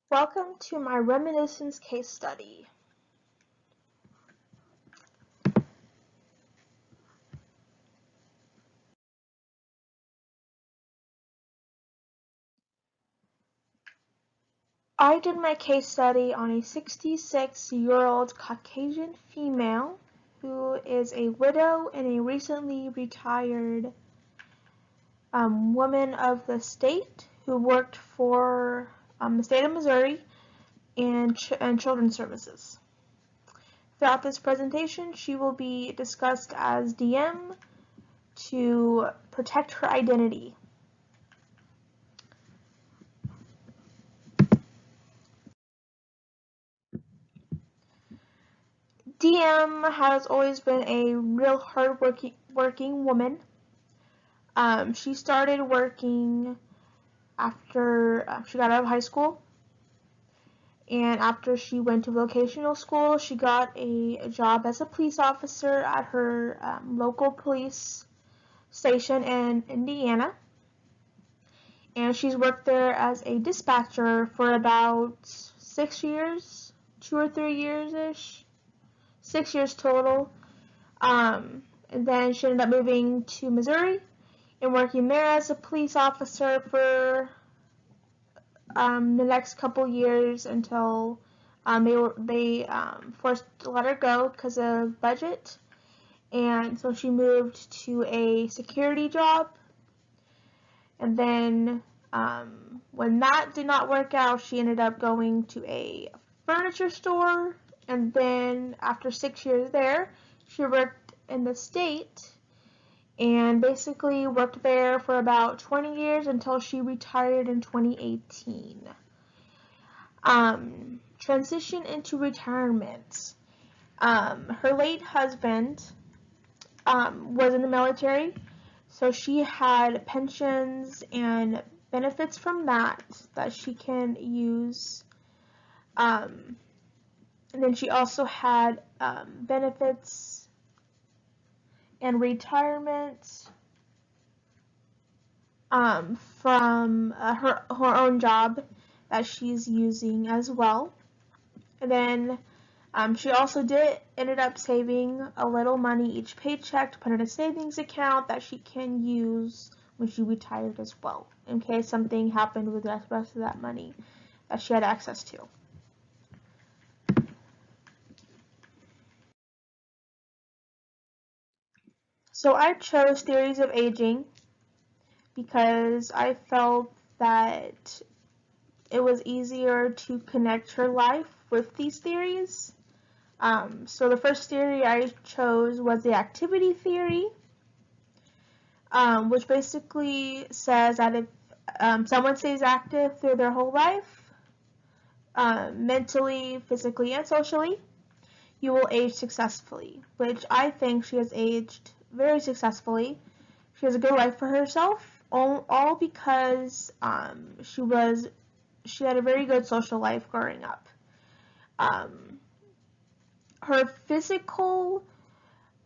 Welcome to my reminiscence case study. I did my case study on a 66-year-old Caucasian female who is a widow and a recently retired woman of the state who worked for the state of Missouri and Children's Services. Throughout this presentation, she will be discussed as DM to protect her identity. DM has always been a real hard-working woman. She started working after she got out of high school, and after she went to vocational school, she got a job as a police officer at her local police station in Indiana, and she's worked there as a dispatcher for about 6 years, 2 or 3 years-ish, 6 years total. And then she ended up moving to Missouri and working there as a police officer for the next couple years until they forced to let her go because of budget. And so she moved to a security job. And then when that did not work out, she ended up going to a furniture store. And then after 6 years there, she worked in the state and basically worked there for about 20 years until she retired in 2018. Transition into retirement. Her late husband was in the military, so she had pensions and benefits from that she can use. And then she also had benefits and retirement from her own job that she's using as well. And then she also ended up saving a little money each paycheck to put in a savings account that she can use when she retired as well, in case something happened with the rest of that money that she had access to. So I chose theories of aging because I felt that it was easier to connect her life with these theories. So the first theory I chose was the activity theory, which basically says that if someone stays active through their whole life, mentally, physically, and socially, you will age successfully, which I think she has aged very successfully. She has a good life for herself, all because she had a very good social life growing up. Her physical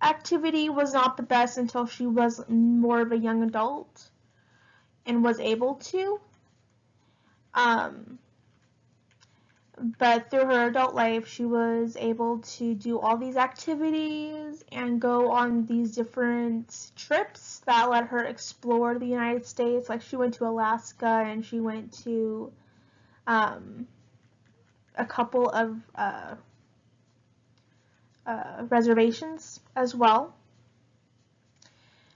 activity was not the best until she was more of a young adult and was able to. But through her adult life, she was able to do all these activities and go on these different trips that let her explore the United States. Like she went to Alaska and she went to a couple of reservations as well.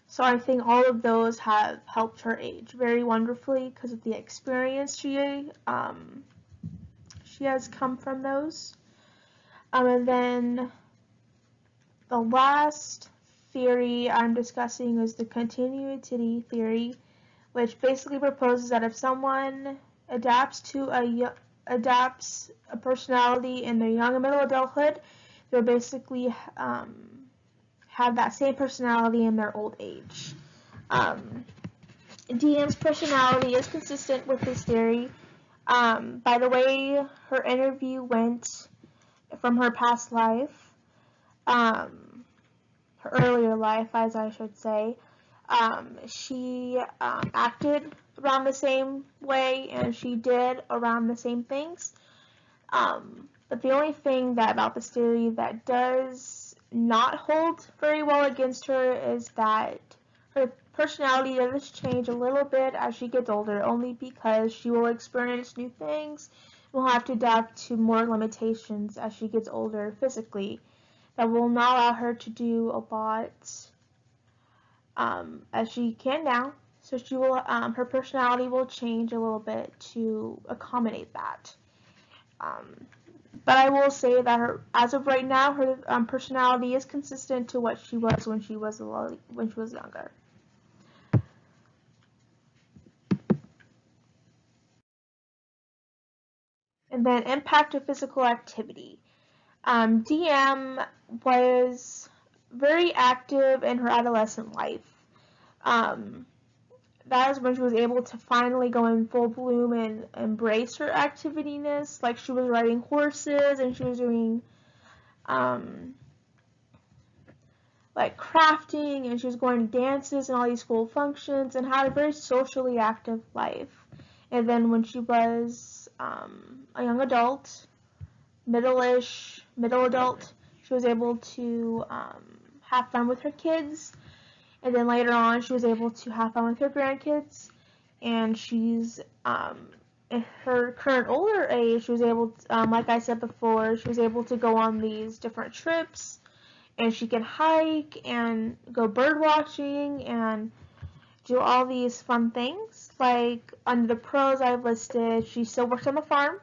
So I think all of those have helped her age very wonderfully because of the experience she has come from those. And then the last theory I'm discussing is the continuity theory, which basically proposes that if someone adapts a personality in their young and middle adulthood, they'll basically have that same personality in their old age. DM's personality is consistent with this theory. By the way her interview went from her past life, her earlier life, as I should say, she acted around the same way, and she did around the same things. But the only thing that about this theory that does not hold very well against her is that her personality does change a little bit as she gets older, only because she will experience new things and will have to adapt to more limitations as she gets older physically that will not allow her to do a lot as she can now. So she will, her personality will change a little bit to accommodate that. But I will say that as of right now, her personality is consistent to what she was when she was younger. And then impact of physical activity. DM was very active in her adolescent life. That is when she was able to finally go in full bloom and embrace her activityness. Like she was riding horses and she was doing like crafting, and she was going to dances and all these school functions and had a very socially active life. And then when she was a young adult, middle adult, she was able to have fun with her kids. And then later on, she was able to have fun with her grandkids. And she's, in her current older age, she was able to, like I said before, she was able to go on these different trips. And she can hike and go bird watching and do all these fun things. Like under the pros I've listed, she still works on the farm.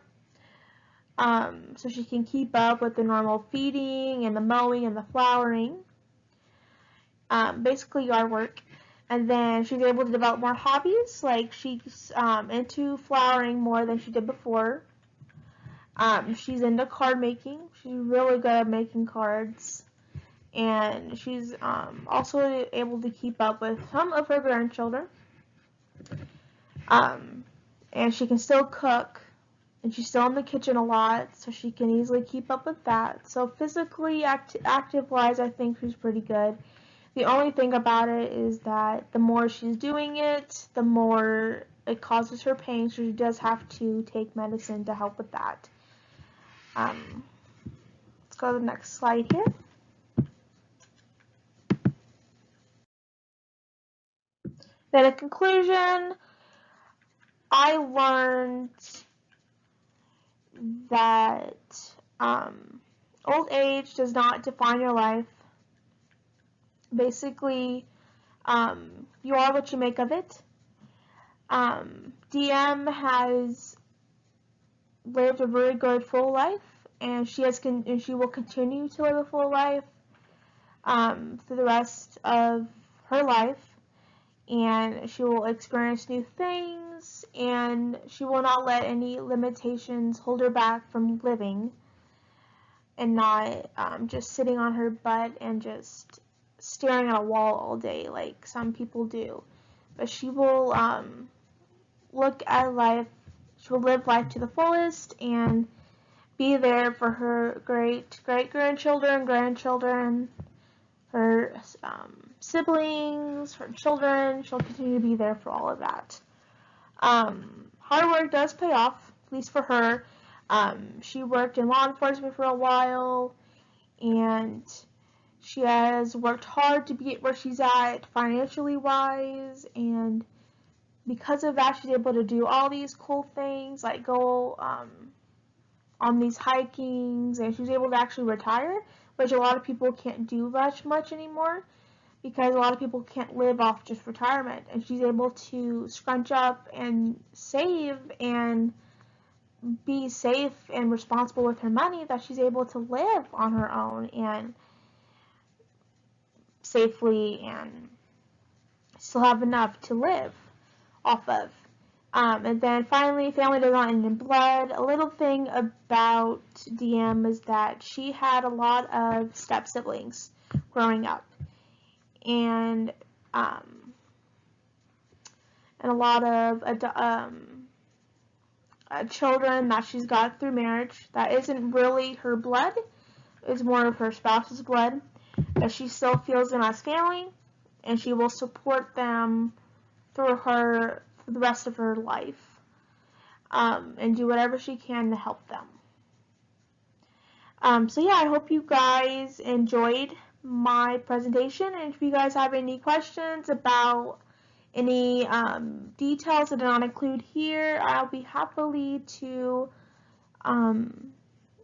So she can keep up with the normal feeding and the mowing and the flowering. Basically yard work. And then she's able to develop more hobbies. Like she's into flowering more than she did before. She's into card making. She's really good at making cards. And she's also able to keep up with some of her grandchildren. And she can still cook, and she's still in the kitchen a lot, so she can easily keep up with that. So physically active-wise, I think she's pretty good. The only thing about it is that the more she's doing it, the more it causes her pain, so she does have to take medicine to help with that. Let's go to the next slide here. Then in conclusion, I learned that old age does not define your life. Basically, you are what you make of it. DM has lived a very good full life, and she will continue to live a full life through the rest of her life. And she will experience new things, and she will not let any limitations hold her back from living and not just sitting on her butt and just staring at a wall all day like some people do. But she will look at life, she will live life to the fullest and be there for her great-grandchildren, grandchildren, her siblings, her children. She'll continue to be there for all of that. Hard work does pay off, at least for her. She worked in law enforcement for a while, and she has worked hard to be where she's at financially wise, and because of that, she's able to do all these cool things, like go on these hikings, and she's able to actually retire, which a lot of people can't do much anymore, because a lot of people can't live off just retirement, and she's able to scrunch up and save and be safe and responsible with her money, that she's able to live on her own and safely and still have enough to live off of. And then finally, family does not end in blood. A little thing about DM is that she had a lot of step siblings growing up, and a lot of children that she's got through marriage that isn't really her blood, it's more of her spouse's blood, but she still feels them as family. and she will support them through for the rest of her life, and do whatever she can to help them. So yeah, I hope you guys enjoyed my presentation, and if you guys have any questions about any details that I did not include here, I'll be happily to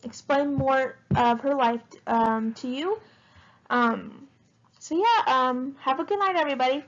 explain more of her life to you. So yeah, have a good night, everybody.